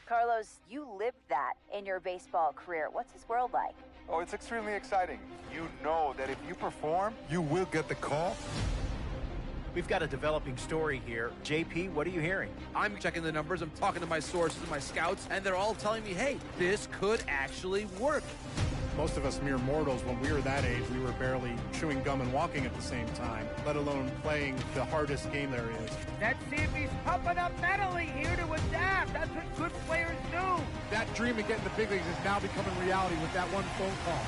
Carlos, you lived that in your baseball career. What's his world like? Oh, it's extremely exciting. You know that if you perform, you will get the call. We've got a developing story here. JP, what are you hearing? I'm checking the numbers. I'm talking to my sources, my scouts, and they're all telling me, hey, this could actually work. Most of us mere mortals, when we were that age, we were barely chewing gum and walking at the same time, let alone playing the hardest game there is. Let's see if he's pumping up mentally here to adapt. That's what good players do. That dream of getting the big leagues is now becoming reality with that one phone call.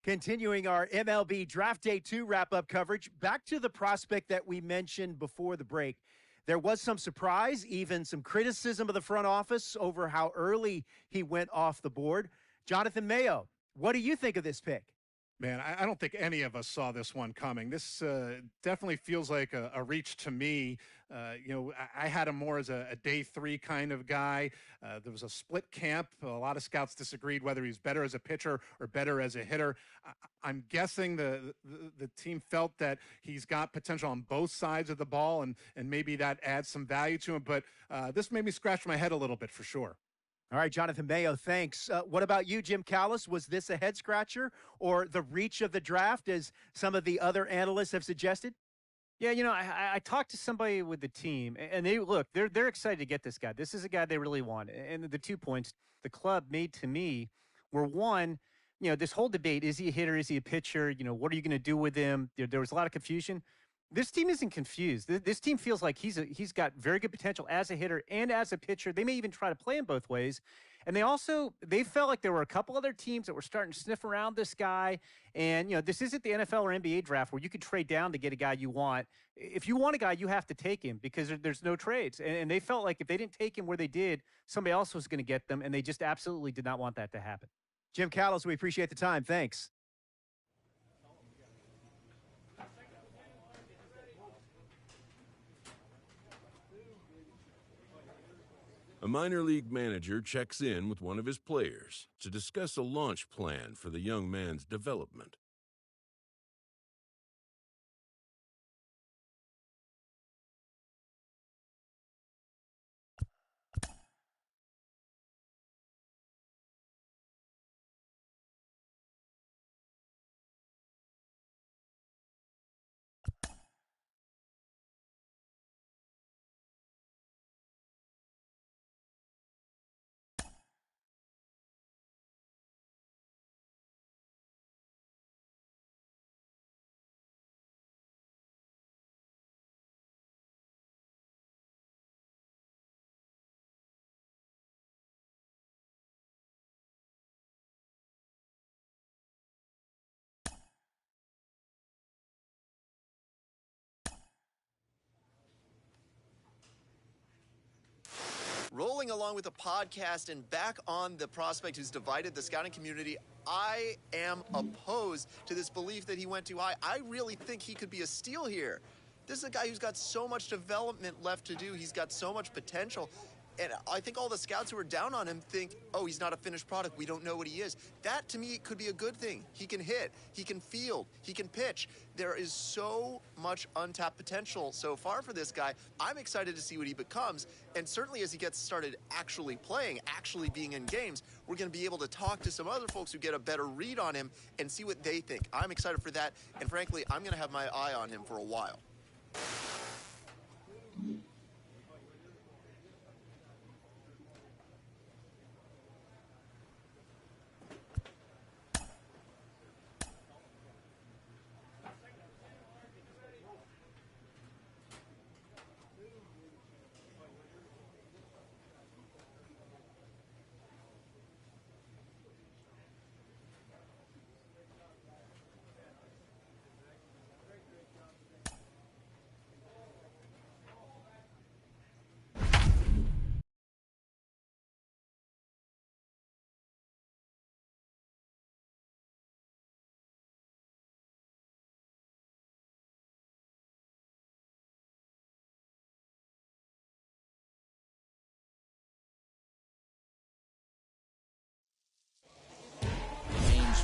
Continuing our MLB Draft Day 2 wrap-up coverage, back to the prospect that we mentioned before the break. There was some surprise, even some criticism of the front office over how early he went off the board. Jonathan Mayo, what do you think of this pick? Man, I don't think any of us saw this one coming. This definitely feels like a reach to me. I had him more as a day 3 kind of guy. There was a split camp. A lot of scouts disagreed whether he's better as a pitcher or better as a hitter. I'm guessing the team felt that he's got potential on both sides of the ball, and maybe that adds some value to him. But this made me scratch my head a little bit for sure. All right, Jonathan Mayo, thanks. What about you, Jim Callis? Was this a head-scratcher or the reach of the draft, as some of the other analysts have suggested? Yeah, I talked to somebody with the team, and they're excited to get this guy. This is a guy they really want. And the 2 points the club made to me were, one, this whole debate, is he a hitter, is he a pitcher? What are you going to do with him? There was a lot of confusion. This team isn't confused. This team feels like he's got very good potential as a hitter and as a pitcher. They may even try to play him both ways. And they felt like there were a couple other teams that were starting to sniff around this guy. And, this isn't the NFL or NBA draft where you can trade down to get a guy you want. If you want a guy, you have to take him because there's no trades. And they felt like if they didn't take him where they did, somebody else was going to get them. And they just absolutely did not want that to happen. Jim Callis, we appreciate the time. Thanks. A minor league manager checks in with one of his players to discuss a launch plan for the young man's development. Rolling along with the podcast and back on the prospect who's divided the scouting community, I am opposed to this belief that he went too high. I really think he could be a steal here. This is a guy who's got so much development left to do. He's got so much potential. And I think all the scouts who are down on him think, oh, he's not a finished product. We don't know what he is. That, to me, could be a good thing. He can hit. He can field. He can pitch. There is so much untapped potential so far for this guy. I'm excited to see what he becomes. And certainly as he gets started actually playing, actually being in games, we're going to be able to talk to some other folks who get a better read on him and see what they think. I'm excited for that. And frankly, I'm going to have my eye on him for a while.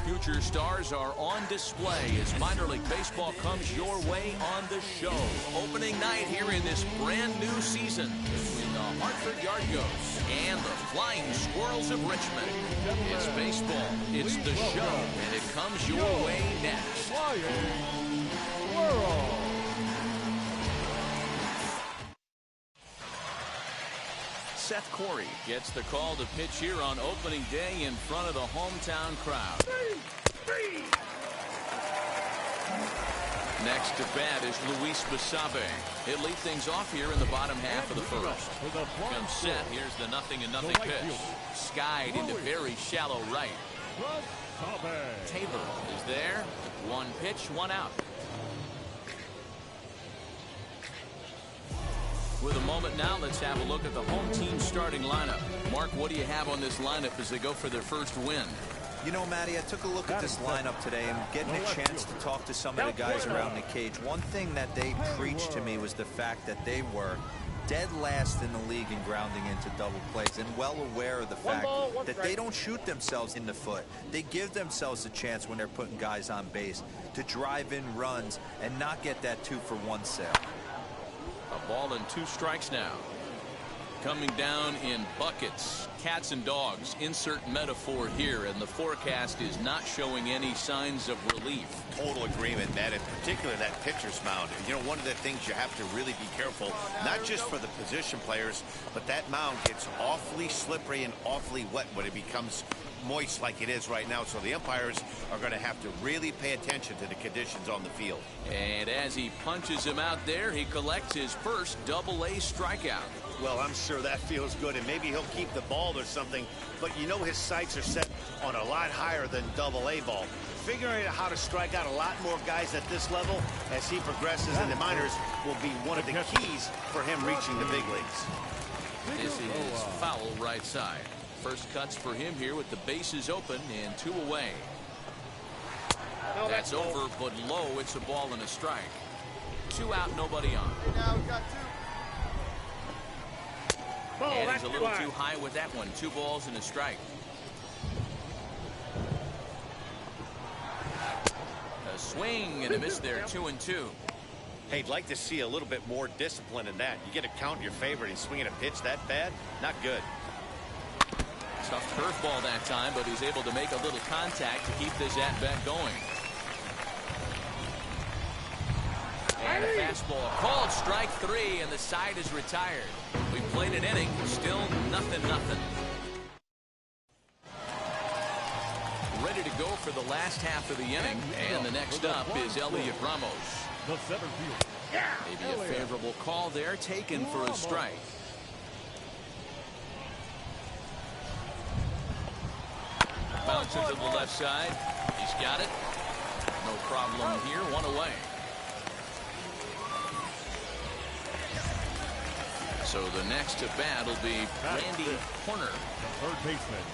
future stars are on display as minor league baseball comes your way on the show. Opening night here in this brand new season between the Hartford Yard Goats and the Flying Squirrels of Richmond. It's baseball, it's the show, and it comes your way next. Flying Squirrels. Seth Corey gets the call to pitch here on opening day in front of the hometown crowd. Next to bat is Luis Basabe. He'll lead things off here in the bottom half of the first. Comes set. Here's the 0-0 pitch. Skied into very shallow right. Tabor is there. One pitch, one out. With a moment now, let's have a look at the home team starting lineup. Mark, what do you have on this lineup as they go for their first win? You know, Matty, I took a look at this lineup today and getting a chance to talk to some of the guys around the cage. One thing that they preached to me was the fact that they were dead last in the league in grounding into double plays, and well aware of the fact that they don't shoot themselves in the foot. They give themselves a chance when they're putting guys on base to drive in runs and not get that 2-for-1 sale. A ball and 2 strikes now. Coming down in buckets, cats and dogs, insert metaphor here, and the forecast is not showing any signs of relief. Total agreement, Matt, in particular that pitcher's mound. You know, one of the things you have to really be careful, not just for the position players, but that mound gets awfully slippery and awfully wet when it becomes moist like it is right now. So the umpires are going to have to really pay attention to the conditions on the field. And as he punches him out there, he collects his first Double-A strikeout. Well, I'm sure that feels good, and maybe he'll keep the ball or something, but you know his sights are set on a lot higher than Double-A ball. Figuring out how to strike out a lot more guys at this level as he progresses in the minors will be one of the keys for him reaching the big leagues. This is foul right side. First cuts for him here with the bases open and 2 away. That's over, but low. It's a ball and a strike. 2 out, nobody on. Now we got 2. And he's a little too high with that one. 2 balls and a strike. A swing and a miss there. 2-2. Hey, I'd like to see a little bit more discipline in that. You get a count in your favor and swinging a pitch that bad? Not good. Tough curveball that time, but he's able to make a little contact to keep this at-bat going. And a fastball called strike 3, and the side is retired. We played an inning, still 0-0. Ready to go for the last half of the inning, and the next up is Elliot Ramos. Maybe a favorable call there, taken for a strike. Bounce into the left side. He's got it. No problem here. 1 away. So the next to bat will be Randy Horner. Third baseman.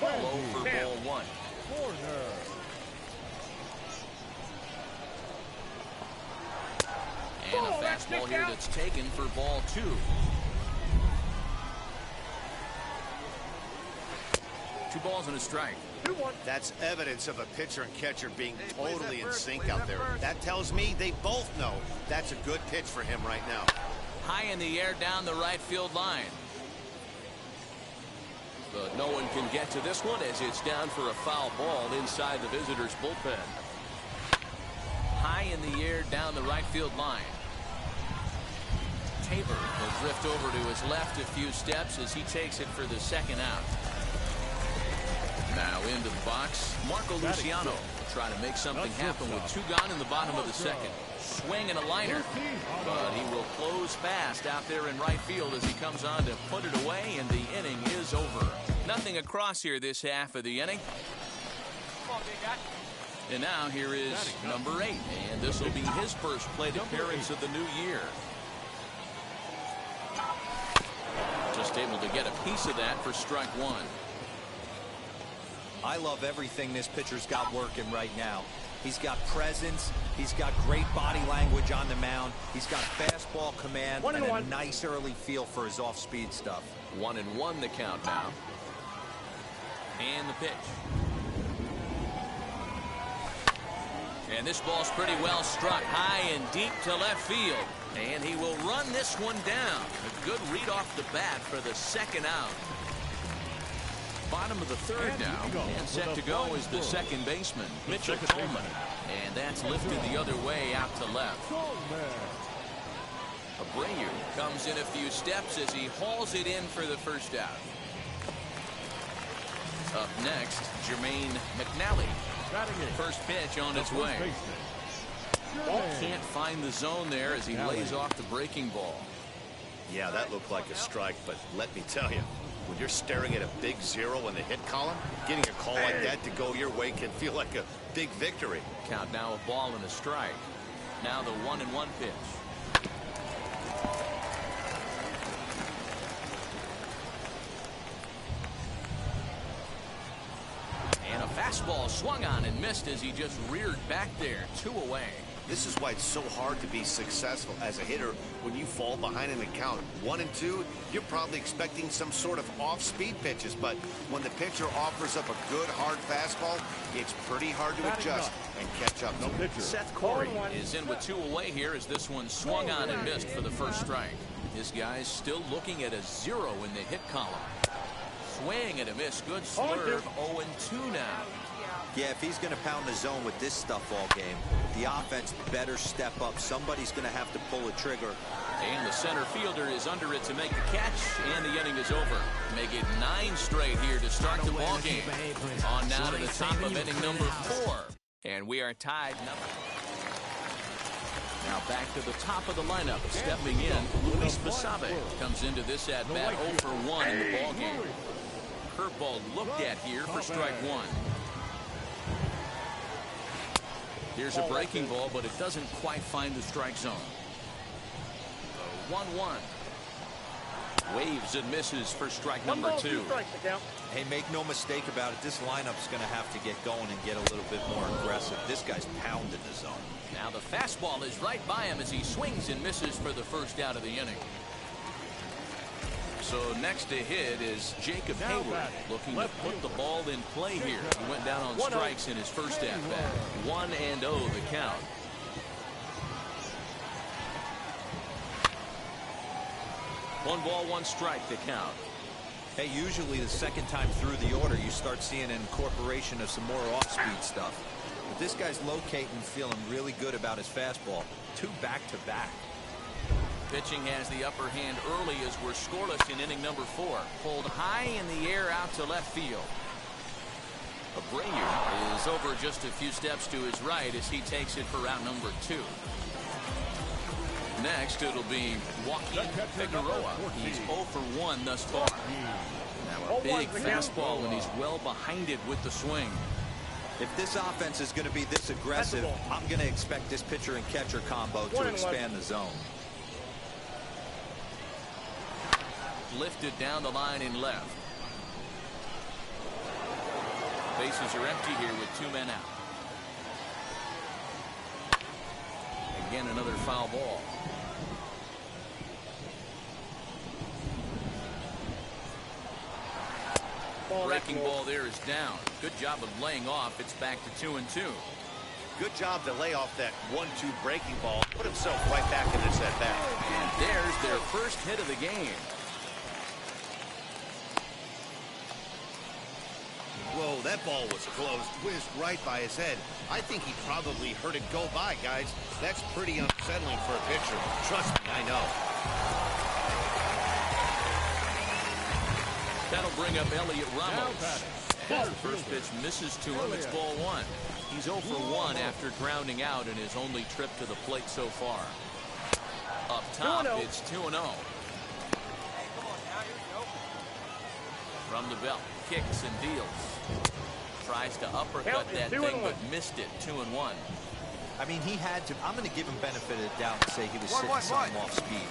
Low for ball 1. And a fastball here that's taken for ball 2. 2 balls and a strike. That's evidence of a pitcher and catcher being totally in sync out there. That tells me they both know that's a good pitch for him right now. High in the air down the right field line. But no one can get to this one as it's down for a foul ball inside the visitors' bullpen. High in the air down the right field line. Tabor will drift over to his left a few steps as he takes it for the second out. Now into the box, Marco Luciano will try to make something happen with 2 gone in the bottom of the second. Swing and a liner, but he will close fast out there in right field as he comes on to put it away, and the inning is over. Nothing across here this half of the inning. And now here is number 8, and this will be his first plate appearance of the new year. Just able to get a piece of that for strike 1. I love everything this pitcher's got working right now. He's got presence. He's got great body language on the mound. He's got fastball command and a nice early feel for his off-speed stuff. 1-1 the count now. And the pitch. And this ball's pretty well struck high and deep to left field. And he will run this one down. A good read off the bat for the second out. Bottom of the third now. And set to go is the second baseman, Mitchell Coleman. And that's lifted the other way out to left. Abreu comes in a few steps as he hauls it in for the first out. Up next, Jermaine McNally. First pitch on its way. Can't find the zone there as he lays off the breaking ball. Yeah, that looked like a strike, but let me tell you, when you're staring at a big 0 in the hit column, getting a call like that to go your way can feel like a big victory. Count now a ball and a strike. Now the 1-1 pitch. And a fastball swung on and missed as he just reared back there. 2 away. This is why it's so hard to be successful as a hitter when you fall behind in the count 1-2. You're probably expecting some sort of off-speed pitches, but when the pitcher offers up a good hard fastball, it's pretty hard to adjust and catch up to it. Seth Corey is in with 2 away here as this one swung on and missed for the first strike. This guy's still looking at a 0 in the hit column. Swing and a miss. Good slurve. 0-2 now. Yeah, if he's going to pound the zone with this stuff all game, the offense better step up. Somebody's going to have to pull a trigger. And the center fielder is under it to make the catch, and the inning is over. Make it 9 straight here to start the ball game. On now to the top of inning number 4. And we are tied. Now back to the top of the lineup. Stepping in, Luis Basabe comes into this at-bat 0 for 1 in the ball game. Curveball looked at here for strike 1. Here's a breaking ball, but it doesn't quite find the strike zone. 1-1. Waves and misses for strike number 2. Hey, make no mistake about it. This lineup's going to have to get going and get a little bit more aggressive. This guy's pounding the zone. Now the fastball is right by him as he swings and misses for the first out of the inning. So next to hit is Jacob Hayward, looking to put the ball in play here. He went down on strikes in his first at-bat. 1-0 the count. One ball, one strike to count. Hey, usually the second time through the order, you start seeing an incorporation of some more off-speed stuff. But this guy's locating, feeling really good about his fastball. 2 back-to-back. Pitching has the upper hand early as we're scoreless in inning number 4. Pulled high in the air out to left field. Abreu is over just a few steps to his right as he takes it for route number 2. Next, it'll be Joaquin Figueroa. He's 0 for 1 thus far. Now a big fastball, and he's well behind it with the swing. If this offense is going to be this aggressive, I'm going to expect this pitcher and catcher combo to expand the zone. Lifted down the line in left. Bases are empty here with 2 men out. Again, another foul ball. Breaking ball there is down. Good job of laying off. It's back to 2-2. Good job to lay off that 1-2 breaking ball. Put himself right back in this at-bat. And there's their first hit of the game. Whoa, that ball was close. Whizzed right by his head. I think he probably heard it go by, guys. That's pretty unsettling for a pitcher. Trust me, I know. That'll bring up Elliot Ramos. As the first pitch misses to him, it's ball 1. He's 0 for 1 after grounding out in his only trip to the plate so far. Up top, it's 2-0. From the belt, kicks and deals. Tries to uppercut that thing, but missed it. 2-1. I mean, he had to. I'm going to give him benefit of the doubt and say he was sitting something off speed.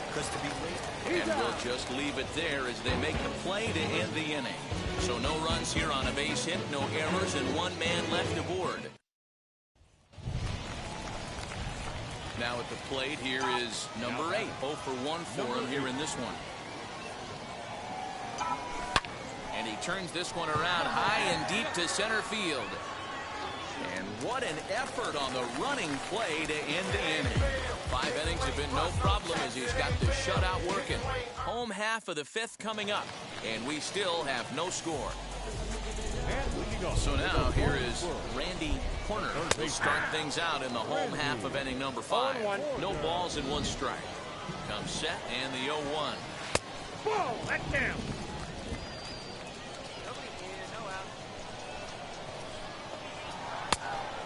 Because to be late. And we'll just leave it there as they make the play to end the inning. So no runs here on a base hit, no errors, and 1 man left aboard. Now at the plate, here is number 8. 0 for 1 for him here in this one. And he turns this one around high and deep to center field. And what an effort on the running play to end the inning. 5 innings have been no problem as he's got the shutout working. Home half of the 5th coming up, and we still have no score. So now here is Randy Horner to start things out in the home half of inning number 5. No balls and 1 strike. Comes set and the 0-1. Whoa, let down.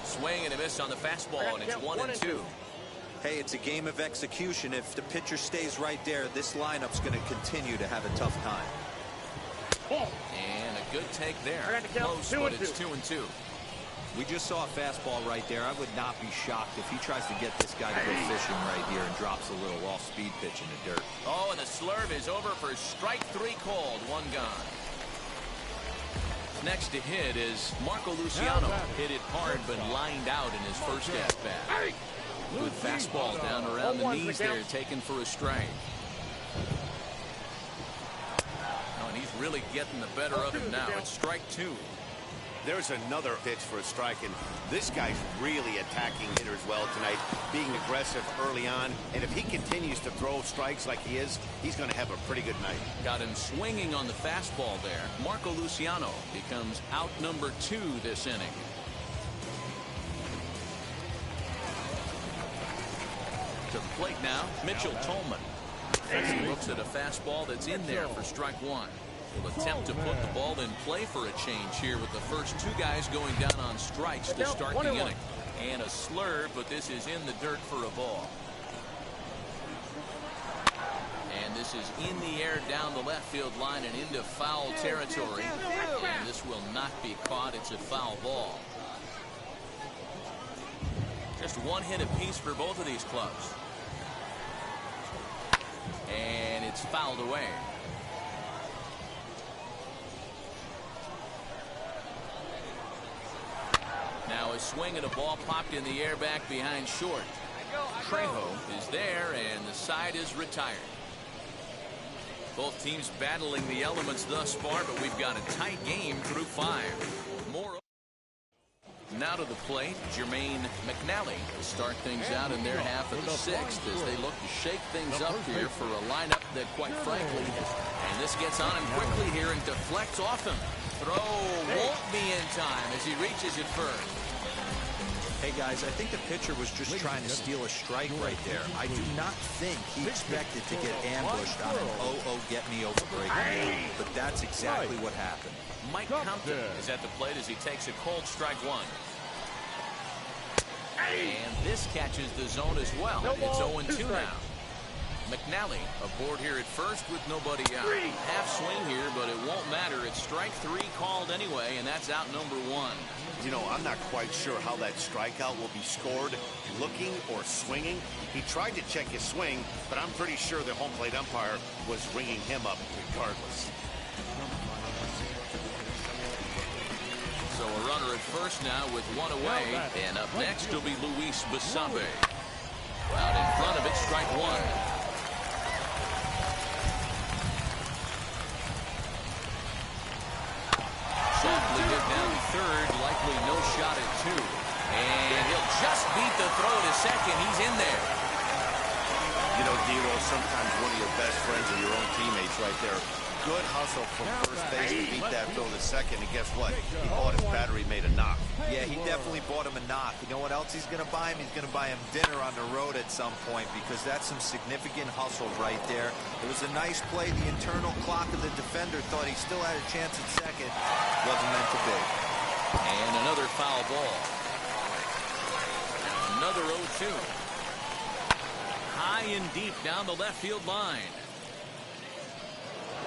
Swing and a miss on the fastball, and it's 1-2. Hey, it's a game of execution. If the pitcher stays right there, this lineup's going to continue to have a tough time. And a good take there. Close, but it's 2-2. We just saw a fastball right there. I would not be shocked if he tries to get this guy to go fishing right here and drops a little off-speed pitch in the dirt. Oh, and the slurve is over for strike 3 called. 1 gone. Next to hit is Marco Luciano. Hit it hard but lined out in his first at-bat. Good fastball down around the knees there, taken for a strike. Oh, and he's really getting the better of him now. It's strike 2. There's another pitch for a strike, and this guy's really attacking hitters well tonight, being aggressive early on. And if he continues to throw strikes like he is, he's going to have a pretty good night. Got him swinging on the fastball there. Marco Luciano becomes out number 2 this inning. To the plate now, Mitchell Tolman. He looks at a fastball that's in there for strike 1. Will attempt to put the ball in play for a change here with the first 2 guys going down on strikes to start the inning. And a slurve, but this is in the dirt for a ball. And this is in the air down the left field line and into foul territory. And this will not be caught. It's a foul ball. Just 1 hit apiece for both of these clubs. And it's fouled away. Now a swing and a ball popped in the air back behind short. Trejo is there and the side is retired. Both teams battling the elements thus far, but we've got a tight game through 5. More. Now to the plate, Jermaine McNally to start things out in their half of the 6th as they look to shake things up here for a lineup that, quite frankly, and this gets on him quickly here and deflects off him. Throw won't be in time as he reaches it first. Hey, guys, I think the pitcher was just trying to steal a strike right there. I do not think he expected to get ambushed on an get-me-over break. But that's exactly what happened. Mike Compton is at the plate as he takes a cold strike 1. And this catches the zone as well. It's 0-2 now. McNally aboard here at first with nobody out. Half swing here, but it won't matter. It's strike 3 called anyway, and that's out number 1. You know, I'm not quite sure how that strikeout will be scored, looking or swinging. He tried to check his swing, but I'm pretty sure the home plate umpire was ringing him up regardless. So a runner at first now with 1 away, and up next will be Luis Basabe. Out in front of it, strike 1. Softly hit down to third, likely no shot at 2. And he'll just beat the throw to second. He's in there. You know, D'Lo, sometimes one of your best friends are your own teammates right there. Good hustle from first base to beat that throw to second. And guess what? He bought his battery made a knock. Yeah, he definitely bought him a knock. You know what else he's going to buy him? He's going to buy him dinner on the road at some point because that's some significant hustle right there. It was a nice play. The internal clock of the defender thought he still had a chance at second. Wasn't meant to be. And another foul ball. Another 0-2. High and deep down the left field line.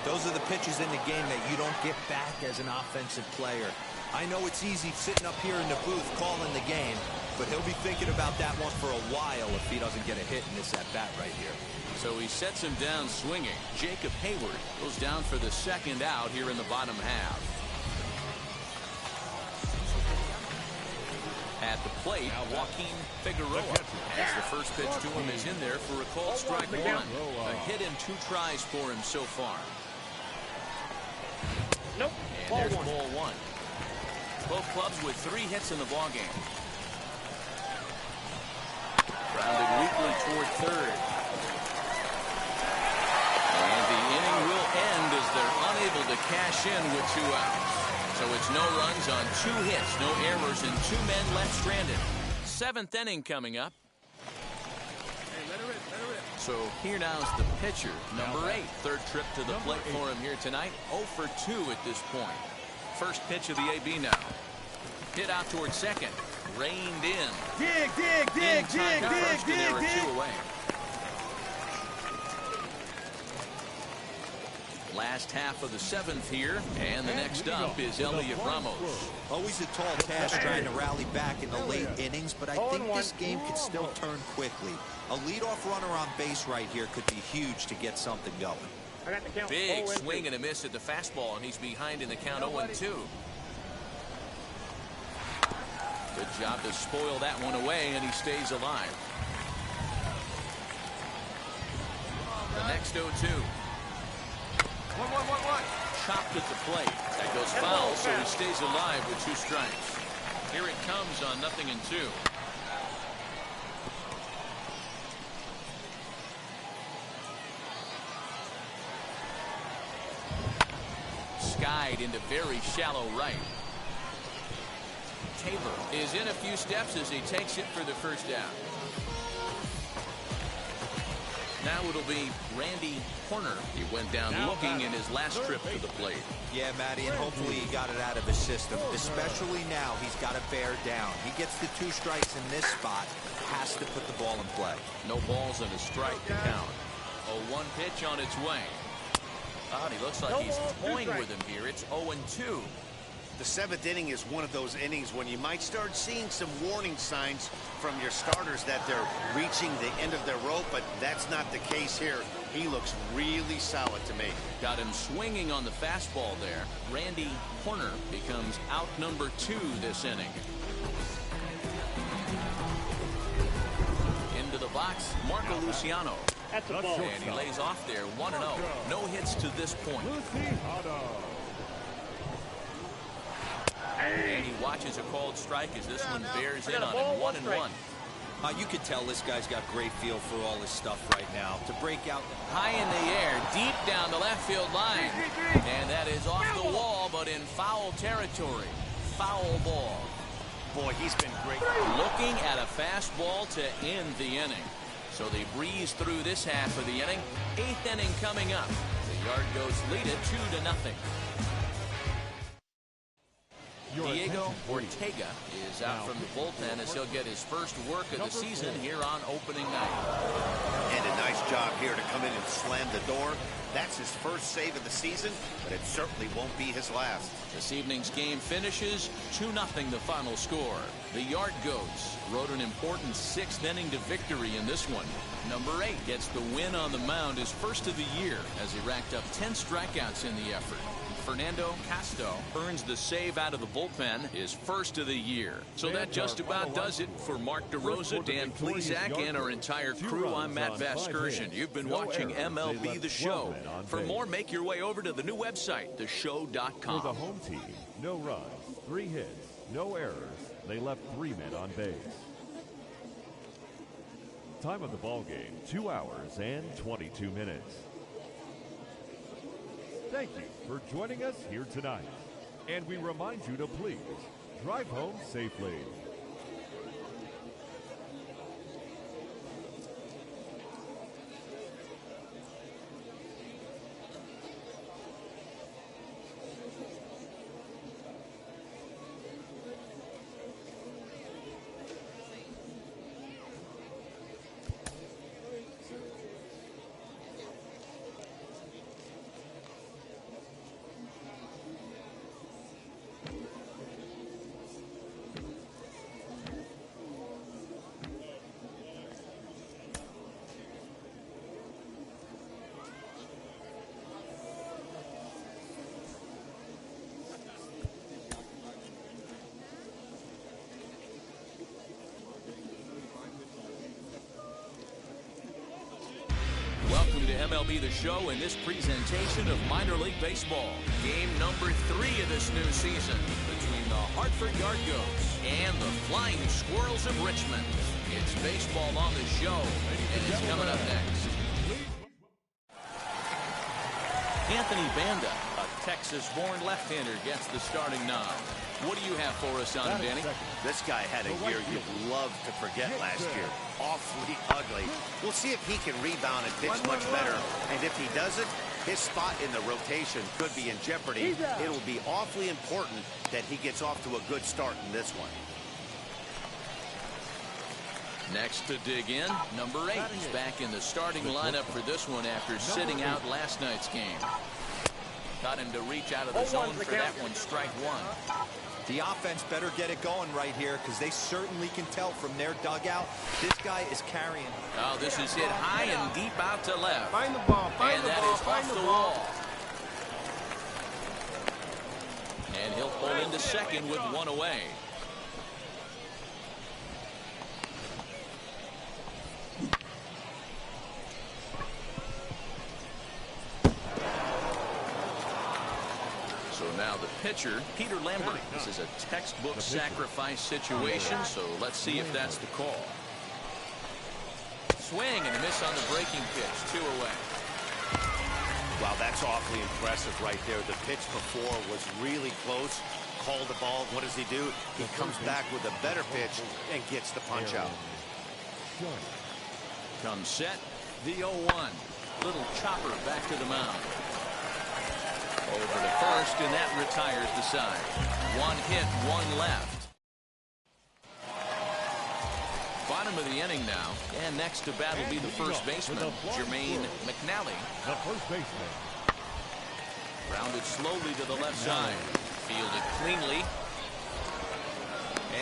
Those are the pitches in the game that you don't get back as an offensive player. I know it's easy sitting up here in the booth calling the game, but he'll be thinking about that one for a while if he doesn't get a hit in this at-bat right here. So he sets him down swinging. Jacob Hayward goes down for the second out here in the bottom half. At the plate, Joaquin Figueroa, as the first pitch to him is in there for a called strike 1. A hit in 2 tries for him so far. Nope. And there's ball 1. Both clubs with 3 hits in the ballgame. Grounded weakly toward third. And the inning will end as they're unable to cash in with 2 outs. So it's no runs on 2 hits, no errors, and 2 men left stranded. 7th inning coming up. So here now is the pitcher, number 8. Third trip to the plate for him here tonight. 0 for 2 at this point. First pitch of the AB now. Hit out towards second. Reined in. Dig. First, and there are 2 away. Last half of the 7th here, and the next up is Elliot Ramos. Always a tall task trying to rally back in the late innings, but I think this game could still turn quickly. A leadoff runner on base right here could be huge to get something going. Big swing and a miss at the fastball, and he's behind in the count 0-2. Good job to spoil that one away, and he stays alive. The next 0-2. 1-1. Chopped at the plate. That goes foul, so he stays alive with 2 strikes. Here it comes on 0-2. Skied into very shallow right. Taylor is in a few steps as he takes it for the first down. Now it'll be Randy Horner. He went down looking in his last trip to the plate. Yeah, Matty, and hopefully he got it out of his system. Especially now, he's got to bear down. He gets the 2 strikes in this spot. Has to put the ball in play. No balls and a strike to count. A 1 pitch on its way. Oh, he looks like he's toying with him here. It's 0-2. The 7th inning is one of those innings when you might start seeing some warning signs from your starters that they're reaching the end of their rope, but that's not the case here. He looks really solid to me. Got him swinging on the fastball there. Randy Horner becomes out number 2 this inning. Into the box, Marco Luciano. That's a ball. And he lays off there, 1-0. No hits to this point. And he watches a called strike as this one bears in on him, 1-1. You can tell this guy's got great feel for all his stuff right now. To break out high in the air, deep down the left field line. And that is off the wall, but in foul territory. Foul ball. Boy, he's been great. Looking at a fastball to end the inning. So they breeze through this half of the inning. 8th inning coming up. The Yard Goats lead it 2-0. Diego Ortega is out from the bullpen as he'll get his first work of the season here on opening night. And a nice job here to come in and slam the door. That's his first save of the season, but it certainly won't be his last. This evening's game finishes 2-0 the final score. The Yard Goats rode an important 6th inning to victory in this one. Number 8 gets the win on the mound, his first of the year, as he racked up 10 strikeouts in the effort. Fernando Castro earns the save out of the bullpen, his first of the year. So that just about does it for Mark DeRosa, Dan Plesac, and our entire crew. I'm Matt Vasgersian. You've been watching MLB The Show. For more, make your way over to the new website, theshow.com. For the home team, no runs, 3 hits, no errors. They left 3 men on base. Time of the ball game, 2 hours and 22 minutes. Thank you for joining us here tonight. And we remind you to please drive home safely. MLB The Show in this presentation of minor league baseball. Game number 3 of this new season between the Hartford Yard Goats and the Flying Squirrels of Richmond. It's baseball on the show, and it's coming up next. Anthony Banda, a Texas-born left-hander, gets the starting nod. What do you have for us on him, Danny? This guy had a year you'd love to forget last year. Awfully ugly. We'll see if he can rebound and pitch much better. And if he doesn't, his spot in the rotation could be in jeopardy. It'll be awfully important that he gets off to a good start in this one. Next to dig in, number 8 is back in the starting lineup for this one after sitting out last night's game. Got him to reach out of the zone for that one, strike 1. The offense better get it going right here because they certainly can tell from their dugout this guy is carrying. Oh, this is hit high and deep out to left. Find the ball, find the ball, find the wall. And he'll pull into second with 1 away. So now the pitcher, Peter Lambert. This is a textbook sacrifice situation, so let's see if that's the call. Swing and a miss on the breaking pitch, 2 away. Wow, that's awfully impressive right there. The pitch before was really close. Called the ball. What does he do? He comes back with a better pitch and gets the punch out. Comes set, the 0-1. Little chopper back to the mound. Over to first, and that retires the side. 1 hit, 1 left. Bottom of the inning now, and next to bat will be the first baseman, Jermaine McNally. The first baseman. Rounded slowly to the left side. Fielded cleanly.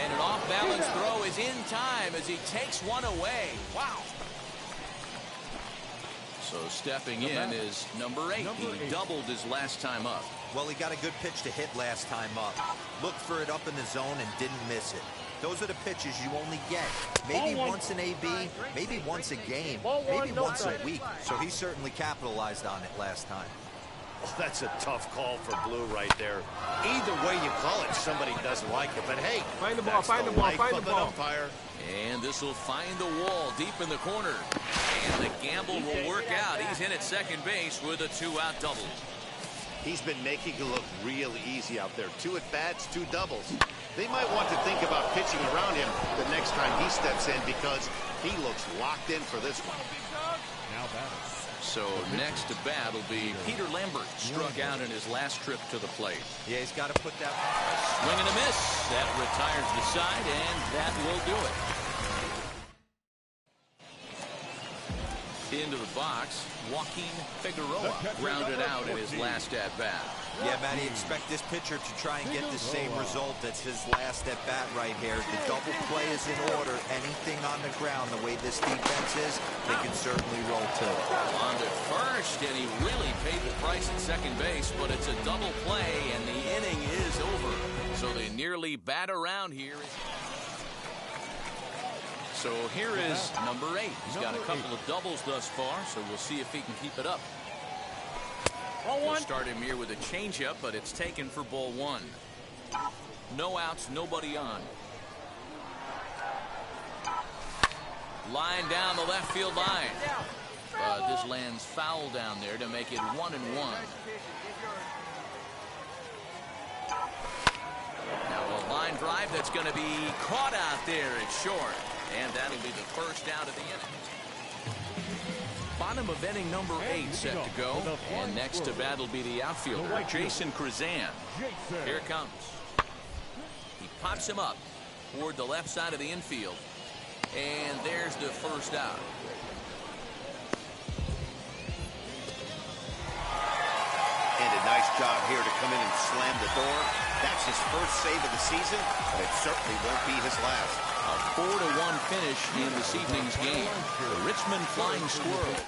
And an off-balance throw is in time as he takes 1 away. Wow. So stepping in is number 8. He doubled his last time up. Well, he got a good pitch to hit last time up. Looked for it up in the zone and didn't miss it. Those are the pitches you only get. Maybe once an AB, maybe once a game, maybe once a week. So he certainly capitalized on it last time. Oh, that's a tough call for Blue right there. Either way you call it, somebody doesn't like it. But hey, find the ball, find the ball, find the ball. Umpire. And this will find the wall deep in the corner. And the gamble will work out. He's in at second base with a 2-out double. He's been making it look real easy out there. 2 at-bats, 2 doubles. They might want to think about pitching around him the next time he steps in because he looks locked in for this one. Now batting. So next to bat will be Peter Lambert, struck out in his last trip to the plate. Yeah, he's got to put that. Swing and a miss. That retires the side, and that will do it. Into the box, Joaquin Figueroa grounded out in his last at-bat. Yeah, Matty, expect this pitcher to try and get the same result as his last at-bat right here. The double play is in order. Anything on the ground, the way this defense is, they can certainly roll too. On to first, and he really paid the price at second base, but it's a double play, and the inning is over. So they nearly bat around here. So here is number 8. He's got a couple of doubles thus far, so we'll see if he can keep it up. We'll start him here with a changeup, but it's taken for ball 1. No outs, nobody on. Line down the left field line. But this lands foul down there to make it 1-1. Now a line drive that's going to be caught out there. It's short. And that'll be the first out of the inning. Bottom of inning number 8 set to go. And next to bat will be the outfielder, Jason Krazan. Here it comes. He pops him up toward the left side of the infield. And there's the first out. And a nice job here to come in and slam the door. That's his first save of the season, but it certainly won't be his last. A 4-1 finish in this evening's game. The Richmond Flying Squirrels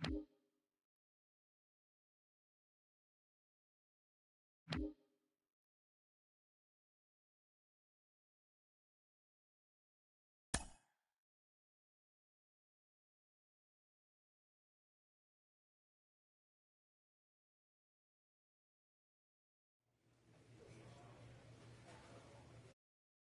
Bye.